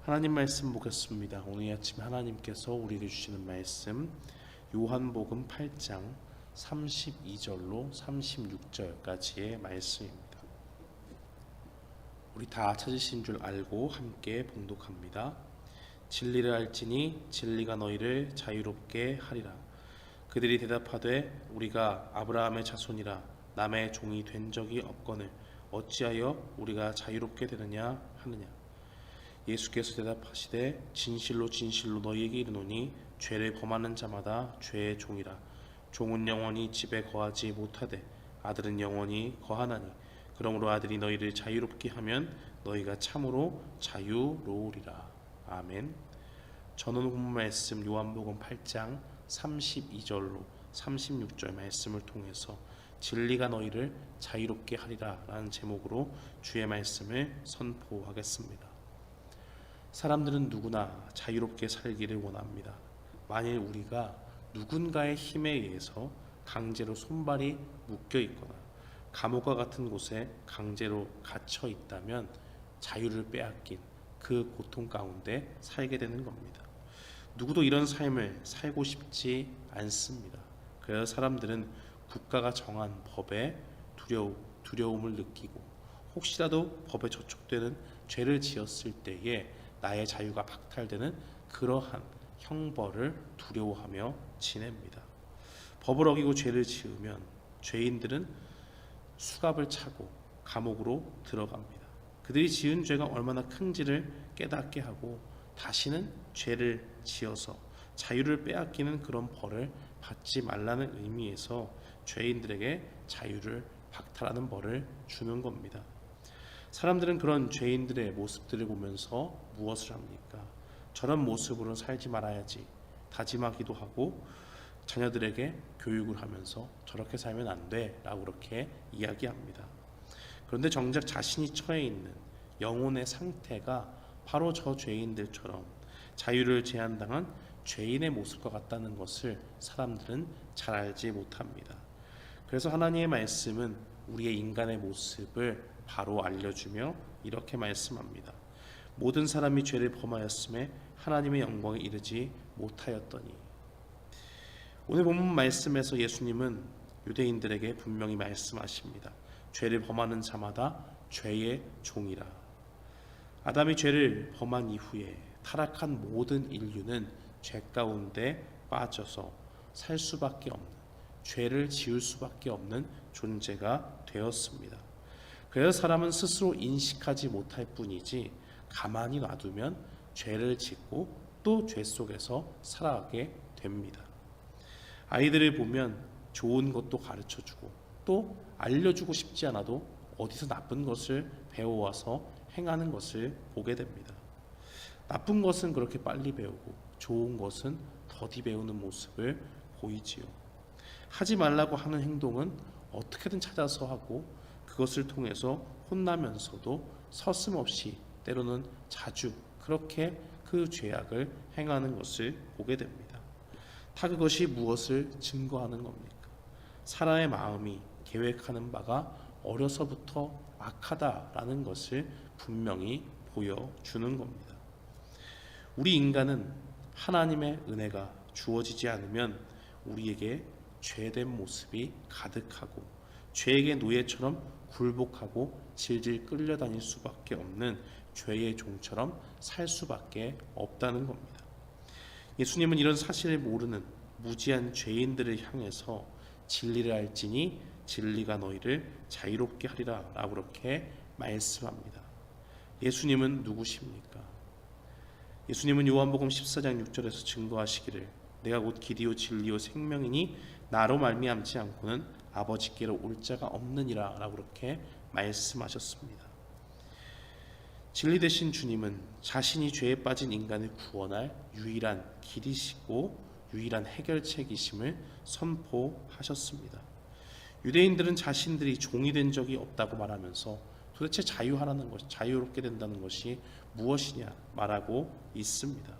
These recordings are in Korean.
하나님 말씀 보겠습니다. 오늘 아침 하나님께서 우리에게 주시는 말씀 요한복음 8장 32절로 36절까지의 말씀입니다. 우리 다 찾으신 줄 알고 함께 봉독합니다. 진리를 알지니 진리가 너희를 자유롭게 하리라. 그들이 대답하되 우리가 아브라함의 자손이라 남의 종이 된 적이 없거늘 어찌하여 우리가 자유롭게 되느냐 하느냐. 예수께서 대답하시되 진실로 진실로 너희에게 이르노니 죄를 범하는 자마다 죄의 종이라. 종은 영원히 집에 거하지 못하되 아들은 영원히 거하나니 그러므로 아들이 너희를 자유롭게 하면 너희가 참으로 자유로우리라. 아멘. 저는 본문 말씀 요한복음 8장 32절로 36절 말씀을 통해서 진리가 너희를 자유롭게 하리라 라는 제목으로 주의 말씀을 선포하겠습니다. 사람들은 누구나 자유롭게 살기를 원합니다. 만일 우리가 누군가의 힘에 의해서 강제로 손발이 묶여 있거나 감옥과 같은 곳에 강제로 갇혀 있다면 자유를 빼앗긴 그 고통 가운데 살게 되는 겁니다. 누구도 이런 삶을 살고 싶지 않습니다. 그래서 사람들은 국가가 정한 법에 두려움을 느끼고 혹시라도 법에 저촉되는 죄를 지었을 때에 나의 자유가 박탈되는 그러한 형벌을 두려워하며 지냅니다. 법을 어기고 죄를 지으면 죄인들은 수갑을 차고 감옥으로 들어갑니다. 그들이 지은 죄가 얼마나 큰지를 깨닫게 하고 다시는 죄를 지어서 자유를 빼앗기는 그런 벌을 받지 말라는 의미에서 죄인들에게 자유를 박탈하는 벌을 주는 겁니다. 사람들은 그런 죄인들의 모습들을 보면서 무엇을 합니까? 저런 모습으로 살지 말아야지 다짐하기도 하고 자녀들에게 교육을 하면서 저렇게 살면 안 돼 라고 그렇게 이야기합니다. 그런데 정작 자신이 처해 있는 영혼의 상태가 바로 저 죄인들처럼 자유를 제한당한 죄인의 모습과 같다는 것을 사람들은 잘 알지 못합니다. 그래서 하나님의 말씀은 우리의 인간의 모습을 바로 알려주며 이렇게 말씀합니다. 모든 사람이 죄를 범하였음에 하나님의 영광에 이르지 못하였더니. 오늘 본문 말씀에서 예수님은 유대인들에게 분명히 말씀하십니다. 죄를 범하는 자마다 죄의 종이라. 아담이 죄를 범한 이후에 타락한 모든 인류는 죄 가운데 빠져서 살 수밖에 없는, 죄를 지을 수밖에 없는 존재가 되었습니다. 그래서 사람은 스스로 인식하지 못할 뿐이지 가만히 놔두면 죄를 짓고 또 죄 속에서 살아가게 됩니다. 아이들을 보면 좋은 것도 가르쳐주고 또 알려주고 싶지 않아도 어디서 나쁜 것을 배워와서 행하는 것을 보게 됩니다. 나쁜 것은 그렇게 빨리 배우고 좋은 것은 더디 배우는 모습을 보이지요. 하지 말라고 하는 행동은 어떻게든 찾아서 하고 그것을 통해서 혼나면서도 서슴없이 때로는 자주 그렇게 그 죄악을 행하는 것을 보게 됩니다. 다 그것이 무엇을 증거하는 겁니까? 사람의 마음이 계획하는 바가 어려서부터 악하다라는 것을 분명히 보여주는 겁니다. 우리 인간은 하나님의 은혜가 주어지지 않으면 우리에게 죄된 모습이 가득하고 죄의 노예처럼 굴복하고 질질 끌려다닐 수밖에 없는 죄의 종처럼 살 수밖에 없다는 겁니다. 예수님은 이런 사실을 모르는 무지한 죄인들을 향해서 진리를 알지니 진리가 너희를 자유롭게 하리라 라고 그렇게 말씀합니다. 예수님은 누구십니까? 예수님은 요한복음 14장 6절에서 증거하시기를 내가 곧 길이요 진리요 생명이니 나로 말미암지 않고는 아버지께로 올 자가 없느니라 라고 그렇게 말씀하셨습니다. 진리 되신 주님은 자신이 죄에 빠진 인간을 구원할 유일한 길이시고 유일한 해결책이심을 선포하셨습니다. 유대인들은 자신들이 종이 된 적이 없다고 말하면서 도대체 자유하라는 것, 자유롭게 된다는 것이 무엇이냐 말하고 있습니다.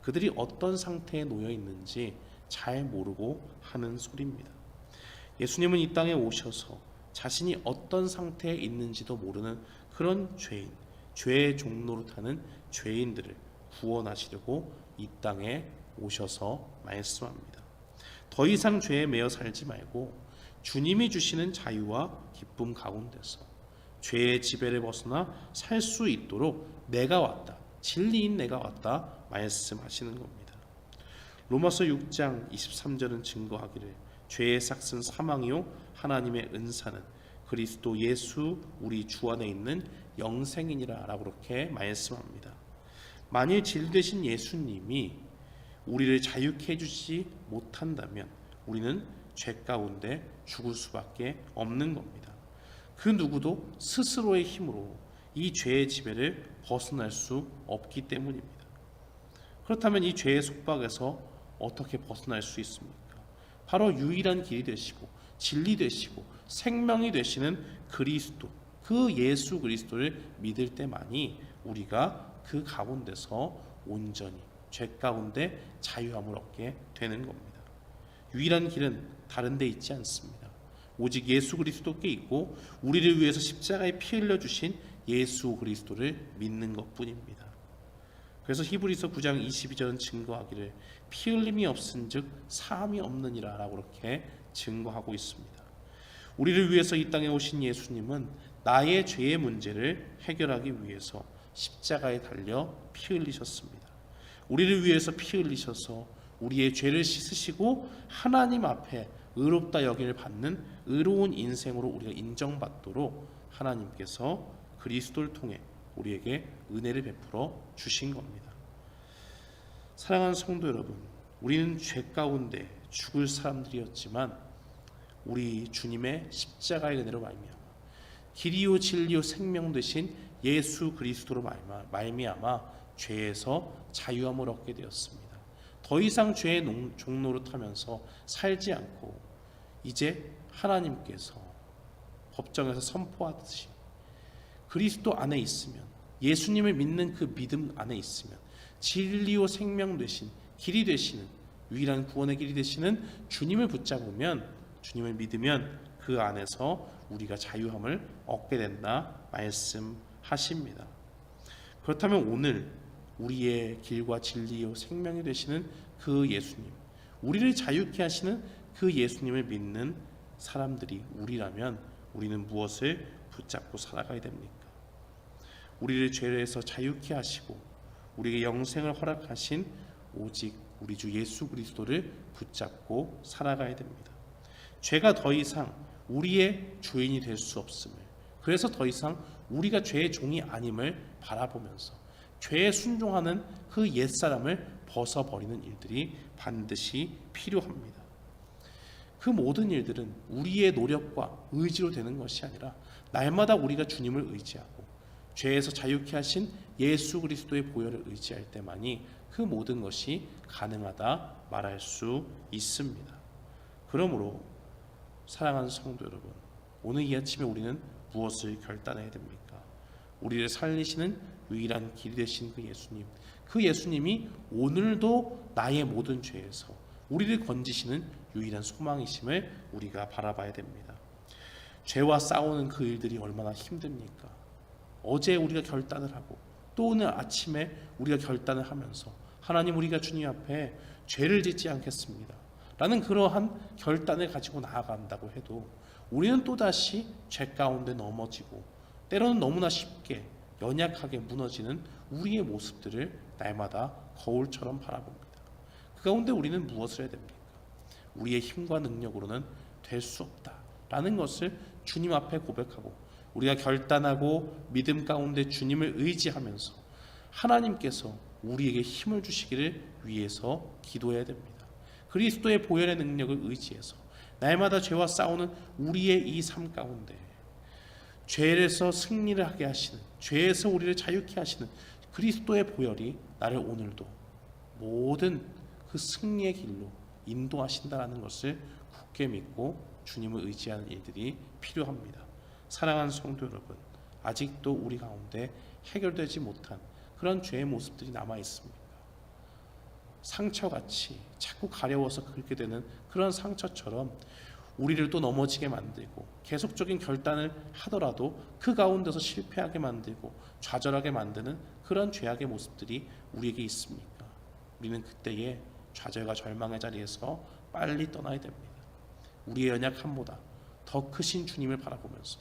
그들이 어떤 상태에 놓여 있는지 잘 모르고 하는 소리입니다. 예수님은 이 땅에 오셔서 자신이 어떤 상태에 있는지도 모르는 그런 죄인, 죄의 종로로 타는 죄인들을 구원하시려고 이 땅에 오셔서 말씀합니다. 더 이상 죄에 매여 살지 말고 주님이 주시는 자유와 기쁨 가운데서 죄의 지배를 벗어나 살 수 있도록 내가 왔다, 진리인 내가 왔다 말씀하시는 겁니다. 로마서 6장 23절은 증거하기를 죄의 삭은 사망이요 하나님의 은사는 그리스도 예수 우리 주 안에 있는 영생이니라 라고 그렇게 말씀합니다. 만일 진리되신 예수님이 우리를 자유케 해주지 못한다면 우리는 죄 가운데 죽을 수밖에 없는 겁니다. 그 누구도 스스로의 힘으로 이 죄의 지배를 벗어날 수 없기 때문입니다. 그렇다면 이 죄의 속박에서 어떻게 벗어날 수 있습니까? 바로 유일한 길이 되시고 진리 되시고 생명이 되시는 그리스도, 그 예수 그리스도를 믿을 때만이 우리가 그 가운데서 온전히 죄 가운데 자유함을 얻게 되는 겁니다. 유일한 길은 다른 데 있지 않습니다. 오직 예수 그리스도께 있고 우리를 위해서 십자가에 피 흘려 주신 예수 그리스도를 믿는 것뿐입니다. 그래서 히브리서 9장 22절은 증거하기를 피 흘림이 없은즉 사함이 없느니라 라고 그렇게 증거하고 있습니다. 우리를 위해서 이 땅에 오신 예수님은 나의 죄의 문제를 해결하기 위해서 십자가에 달려 피 흘리셨습니다. 우리를 위해서 피 흘리셔서 우리의 죄를 씻으시고 하나님 앞에 의롭다 여김을 받는 의로운 인생으로 우리가 인정받도록 하나님께서 그리스도를 통해 우리에게 은혜를 베풀어 주신 겁니다. 사랑하는 성도 여러분, 우리는 죄 가운데 죽을 사람들이었지만 우리 주님의 십자가의 은혜로 말미암아 길이요 진리요 생명 되신 예수 그리스도로 말미암아 죄에서 자유함을 얻게 되었습니다. 더 이상 죄의 종로로 타면서 살지 않고 이제 하나님께서 법정에서 선포하듯이 그리스도 안에 있으면, 예수님을 믿는 그 믿음 안에 있으면 진리요 생명 되신 길이 되시는 유일한 구원의 길이 되시는 주님을 붙잡으면, 주님을 믿으면 그 안에서 우리가 자유함을 얻게 된다 말씀하십니다. 그렇다면 오늘 우리의 길과 진리요 생명이 되시는 그 예수님, 우리를 자유케 하시는 그 예수님을 믿는 사람들이 우리라면 우리는 무엇을 붙잡고 살아가야 됩니까? 우리를 죄에서 자유케 하시고 우리에게 영생을 허락하신 오직 우리 주 예수 그리스도를 붙잡고 살아가야 됩니다. 죄가 더 이상 우리의 주인이 될 수 없음을, 그래서 더 이상 우리가 죄의 종이 아님을 바라보면서 죄에 순종하는 그 옛사람을 벗어버리는 일들이 반드시 필요합니다. 그 모든 일들은 우리의 노력과 의지로 되는 것이 아니라 날마다 우리가 주님을 의지하고 죄에서 자유케 하신 예수 그리스도의 보혈을 의지할 때만이 그 모든 것이 가능하다 말할 수 있습니다. 그러므로 사랑하는 성도 여러분, 오늘 이 아침에 우리는 무엇을 결단해야 됩니까? 우리를 살리시는 유일한 길이 되신 그 예수님, 그 예수님이 오늘도 나의 모든 죄에서 우리를 건지시는 유일한 소망이심을 우리가 바라봐야 됩니다. 죄와 싸우는 그 일들이 얼마나 힘듭니까? 어제 우리가 결단을 하고 또 오늘 아침에 우리가 결단을 하면서 하나님, 우리가 주님 앞에 죄를 짓지 않겠습니다 라는 그러한 결단을 가지고 나아간다고 해도 우리는 또다시 죄 가운데 넘어지고 때로는 너무나 쉽게 연약하게 무너지는 우리의 모습들을 날마다 거울처럼 바라봅니다. 그 가운데 우리는 무엇을 해야 됩니까? 우리의 힘과 능력으로는 될 수 없다라는 것을 주님 앞에 고백하고 우리가 결단하고 믿음 가운데 주님을 의지하면서 하나님께서 우리에게 힘을 주시기를 위해서 기도해야 됩니다. 그리스도의 보혈의 능력을 의지해서 날마다 죄와 싸우는 우리의 이 삶 가운데 죄에서 승리를 하게 하시는, 죄에서 우리를 자유케 하시는 그리스도의 보혈이 나를 오늘도 모든 그 승리의 길로 인도하신다라는 것을 굳게 믿고 주님을 의지하는 일들이 필요합니다. 사랑하는 성도 여러분, 아직도 우리 가운데 해결되지 못한 그런 죄의 모습들이 남아 있습니까? 상처같이 자꾸 가려워서 긁게 되는 그런 상처처럼 우리를 또 넘어지게 만들고 계속적인 결단을 하더라도 그 가운데서 실패하게 만들고 좌절하게 만드는 그런 죄악의 모습들이 우리에게 있습니까? 우리는 그때에 좌절과 절망의 자리에서 빨리 떠나야 됩니다. 우리의 연약함보다 더 크신 주님을 바라보면서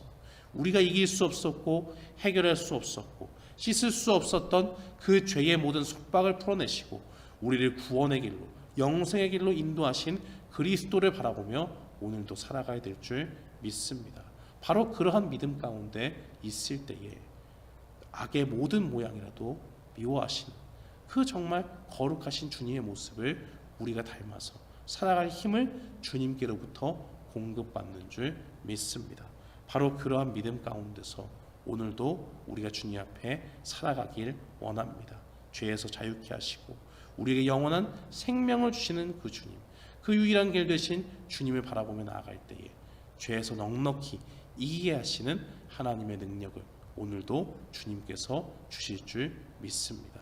우리가 이길 수 없었고 해결할 수 없었고 씻을 수 없었던 그 죄의 모든 속박을 풀어내시고 우리를 구원의 길로 영생의 길로 인도하신 그리스도를 바라보며 오늘도 살아가야 될 줄 믿습니다. 바로 그러한 믿음 가운데 있을 때에 악의 모든 모양이라도 미워하신 그 정말 거룩하신 주님의 모습을 우리가 닮아서 살아갈 힘을 주님께로부터 공급받는 줄 믿습니다. 바로 그러한 믿음 가운데서 오늘도 우리가 주님 앞에 살아가길 원합니다. 죄에서 자유케 하시고 우리에게 영원한 생명을 주시는 그 주님, 그 유일한 길 되신 주님을 바라보며 나아갈 때에 죄에서 넉넉히 이기게 하시는 하나님의 능력을 오늘도 주님께서 주실 줄 믿습니다.